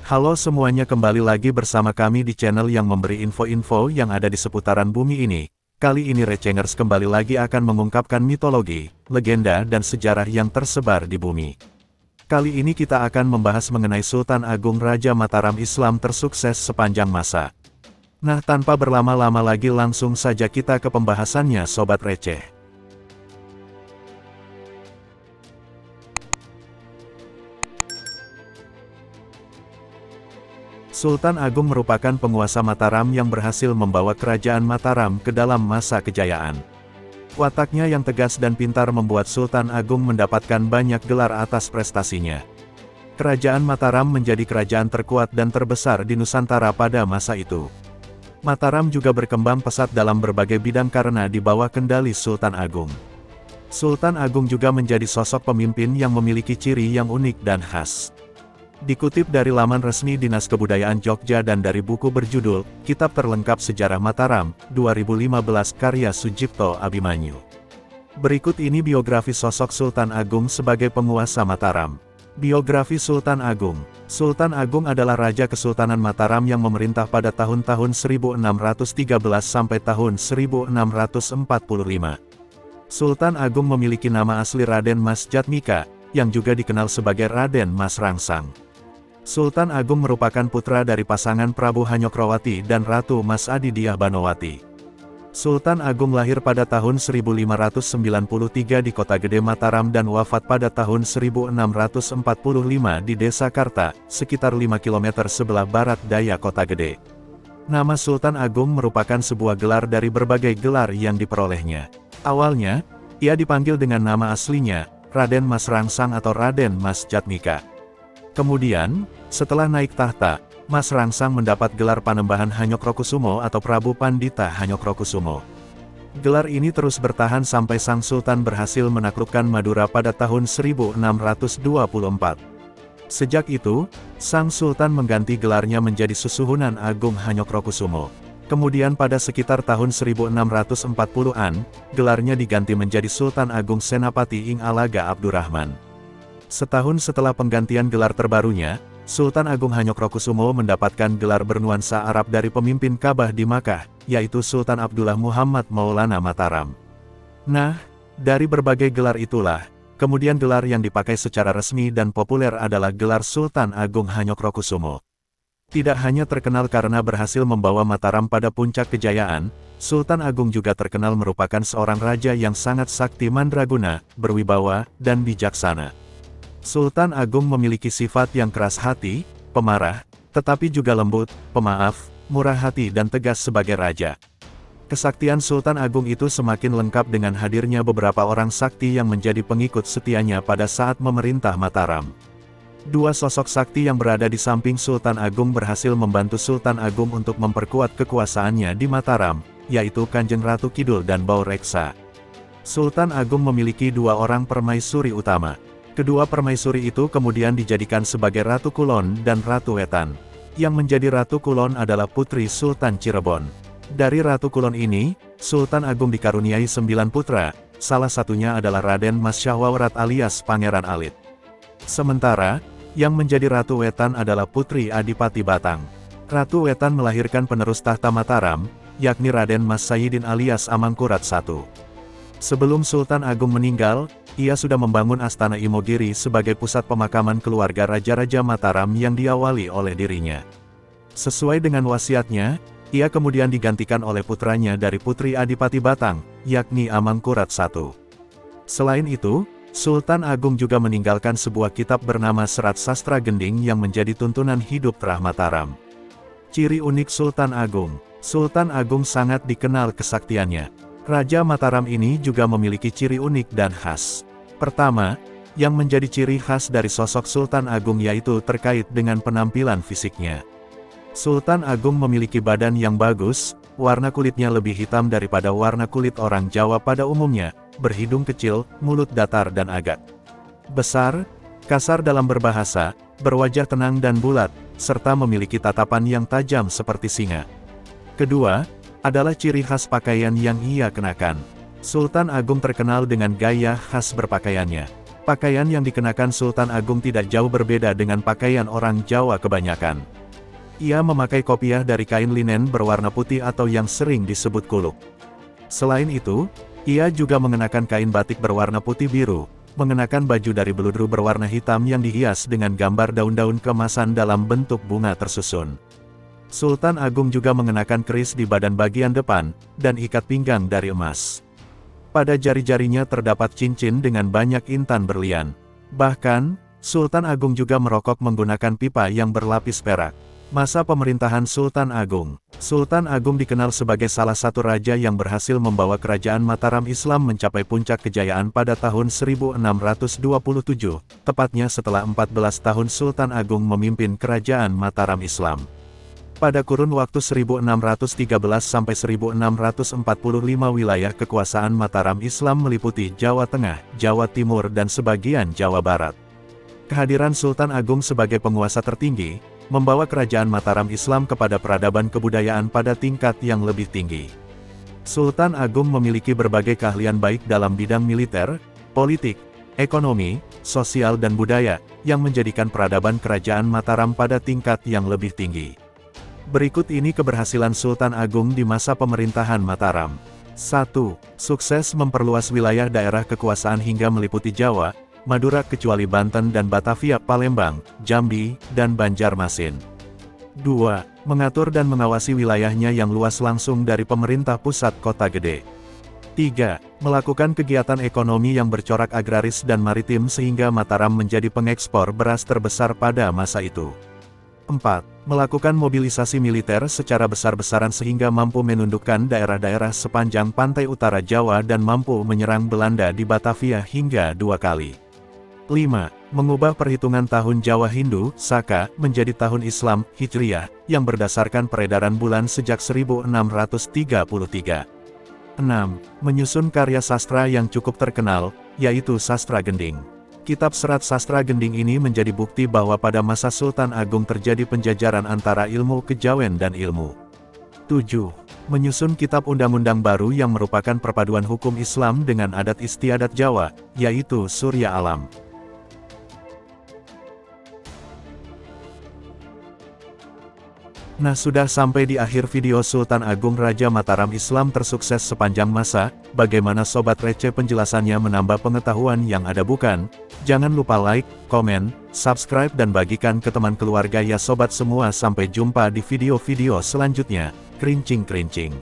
Halo semuanya, kembali lagi bersama kami di channel yang memberi info-info yang ada di seputaran bumi ini. Kali ini Rechengers kembali lagi akan mengungkapkan mitologi, legenda dan sejarah yang tersebar di bumi. Kali ini kita akan membahas mengenai Sultan Agung Raja Mataram Islam tersukses sepanjang masa. Nah, tanpa berlama-lama lagi langsung saja kita ke pembahasannya Sobat Receh. Sultan Agung merupakan penguasa Mataram yang berhasil membawa kerajaan Mataram ke dalam masa kejayaan. Wataknya yang tegas dan pintar membuat Sultan Agung mendapatkan banyak gelar atas prestasinya. Kerajaan Mataram menjadi kerajaan terkuat dan terbesar di Nusantara pada masa itu. Mataram juga berkembang pesat dalam berbagai bidang karena di bawah kendali Sultan Agung. Sultan Agung juga menjadi sosok pemimpin yang memiliki ciri yang unik dan khas. Dikutip dari laman resmi Dinas Kebudayaan Jogja dan dari buku berjudul, Kitab Terlengkap Sejarah Mataram, 2015 karya Sujipto Abimanyu. Berikut ini biografi sosok Sultan Agung sebagai penguasa Mataram. Biografi Sultan Agung. Sultan Agung adalah Raja Kesultanan Mataram yang memerintah pada tahun-tahun 1613 sampai tahun 1645. Sultan Agung memiliki nama asli Raden Mas Jatmika, yang juga dikenal sebagai Raden Mas Rangsang. Sultan Agung merupakan putra dari pasangan Prabu Hanyokrawati dan Ratu Mas Adidiah Banowati. Sultan Agung lahir pada tahun 1593 di Kota Gede Mataram dan wafat pada tahun 1645 di Desa Karta, sekitar 5 km sebelah barat daya Kota Gede. Nama Sultan Agung merupakan sebuah gelar dari berbagai gelar yang diperolehnya. Awalnya, ia dipanggil dengan nama aslinya, Raden Mas Rangsang atau Raden Mas Jatmika. Kemudian, setelah naik tahta, Mas Rangsang mendapat gelar Panembahan Hanyokrokusumo atau Prabu Pandita Hanyokrokusumo. Gelar ini terus bertahan sampai Sang Sultan berhasil menaklukkan Madura pada tahun 1624. Sejak itu, Sang Sultan mengganti gelarnya menjadi Susuhunan Agung Hanyokrokusumo. Kemudian pada sekitar tahun 1640-an, gelarnya diganti menjadi Sultan Agung Senapati Ing Alaga Abdurrahman. Setahun setelah penggantian gelar terbarunya, Sultan Agung Hanyokrokusumo mendapatkan gelar bernuansa Arab dari pemimpin Ka'bah di Makkah, yaitu Sultan Abdullah Muhammad Maulana Mataram. Nah, dari berbagai gelar itulah, kemudian gelar yang dipakai secara resmi dan populer adalah gelar Sultan Agung Hanyokrokusumo. Tidak hanya terkenal karena berhasil membawa Mataram pada puncak kejayaan, Sultan Agung juga terkenal merupakan seorang raja yang sangat sakti mandraguna, berwibawa, dan bijaksana. Sultan Agung memiliki sifat yang keras hati, pemarah, tetapi juga lembut, pemaaf, murah hati dan tegas sebagai raja. Kesaktian Sultan Agung itu semakin lengkap dengan hadirnya beberapa orang sakti yang menjadi pengikut setianya pada saat memerintah Mataram. Dua sosok sakti yang berada di samping Sultan Agung berhasil membantu Sultan Agung untuk memperkuat kekuasaannya di Mataram, yaitu Kanjeng Ratu Kidul dan Bau Reksa. Sultan Agung memiliki dua orang permaisuri utama. Kedua permaisuri itu kemudian dijadikan sebagai Ratu Kulon dan Ratu Wetan. Yang menjadi Ratu Kulon adalah putri Sultan Cirebon. Dari Ratu Kulon ini, Sultan Agung dikaruniai 9 putra, salah satunya adalah Raden Mas Syahwarat alias Pangeran Alit. Sementara, yang menjadi Ratu Wetan adalah putri Adipati Batang. Ratu Wetan melahirkan penerus tahta Mataram, yakni Raden Mas Sayyidin alias Amangkurat I. Sebelum Sultan Agung meninggal, ia sudah membangun Astana Imogiri sebagai pusat pemakaman keluarga Raja-Raja Mataram yang diawali oleh dirinya. Sesuai dengan wasiatnya, ia kemudian digantikan oleh putranya dari putri Adipati Batang, yakni Amangkurat I. Selain itu, Sultan Agung juga meninggalkan sebuah kitab bernama Serat Sastra Gending yang menjadi tuntunan hidup terah Mataram. Ciri unik Sultan Agung. Sultan Agung sangat dikenal kesaktiannya. Raja Mataram ini juga memiliki ciri unik dan khas. Pertama, yang menjadi ciri khas dari sosok Sultan Agung yaitu terkait dengan penampilan fisiknya. Sultan Agung memiliki badan yang bagus, warna kulitnya lebih hitam daripada warna kulit orang Jawa pada umumnya, berhidung kecil, mulut datar dan agak besar, kasar dalam berbahasa, berwajah tenang dan bulat, serta memiliki tatapan yang tajam seperti singa. Kedua, adalah ciri khas pakaian yang ia kenakan. Sultan Agung terkenal dengan gaya khas berpakaiannya. Pakaian yang dikenakan Sultan Agung tidak jauh berbeda dengan pakaian orang Jawa kebanyakan. Ia memakai kopiah dari kain linen berwarna putih atau yang sering disebut kuluk. Selain itu, ia juga mengenakan kain batik berwarna putih biru, mengenakan baju dari beludru berwarna hitam yang dihias dengan gambar daun-daun keemasan dalam bentuk bunga tersusun. Sultan Agung juga mengenakan keris di badan bagian depan, dan ikat pinggang dari emas. Pada jari-jarinya terdapat cincin dengan banyak intan berlian. Bahkan, Sultan Agung juga merokok menggunakan pipa yang berlapis perak. Masa pemerintahan Sultan Agung. Sultan Agung dikenal sebagai salah satu raja yang berhasil membawa kerajaan Mataram Islam mencapai puncak kejayaan pada tahun 1627, tepatnya setelah 14 tahun Sultan Agung memimpin kerajaan Mataram Islam. Pada kurun waktu 1613 sampai 1645 wilayah kekuasaan Mataram Islam meliputi Jawa Tengah, Jawa Timur dan sebagian Jawa Barat. Kehadiran Sultan Agung sebagai penguasa tertinggi, membawa kerajaan Mataram Islam kepada peradaban kebudayaan pada tingkat yang lebih tinggi. Sultan Agung memiliki berbagai keahlian baik dalam bidang militer, politik, ekonomi, sosial dan budaya, yang menjadikan peradaban kerajaan Mataram pada tingkat yang lebih tinggi. Berikut ini keberhasilan Sultan Agung di masa pemerintahan Mataram. 1. Sukses memperluas wilayah daerah kekuasaan hingga meliputi Jawa, Madura kecuali Banten dan Batavia, Palembang, Jambi, dan Banjarmasin. 2. Mengatur dan mengawasi wilayahnya yang luas langsung dari pemerintah pusat kota gede. 3. Melakukan kegiatan ekonomi yang bercorak agraris dan maritim sehingga Mataram menjadi pengekspor beras terbesar pada masa itu. 4. Melakukan mobilisasi militer secara besar-besaran sehingga mampu menundukkan daerah-daerah sepanjang pantai utara Jawa dan mampu menyerang Belanda di Batavia hingga 2 kali. 5. Mengubah perhitungan tahun Jawa Hindu, Saka, menjadi tahun Islam, Hijriyah, yang berdasarkan peredaran bulan sejak 1633. 6. Menyusun karya sastra yang cukup terkenal, yaitu Sastra Gending. Kitab serat Sastra Gending ini menjadi bukti bahwa pada masa Sultan Agung terjadi penjajaran antara ilmu kejawen dan ilmu. 7. Menyusun kitab undang-undang baru yang merupakan perpaduan hukum Islam dengan adat istiadat Jawa, yaitu Surya Alam. Nah, sudah sampai di akhir video Sultan Agung Raja Mataram Islam tersukses sepanjang masa. Bagaimana Sobat Receh penjelasannya menambah pengetahuan yang ada bukan? Jangan lupa like, komen, subscribe dan bagikan ke teman keluarga ya sobat semua. Sampai jumpa di video-video selanjutnya. Kerincing-kerincing.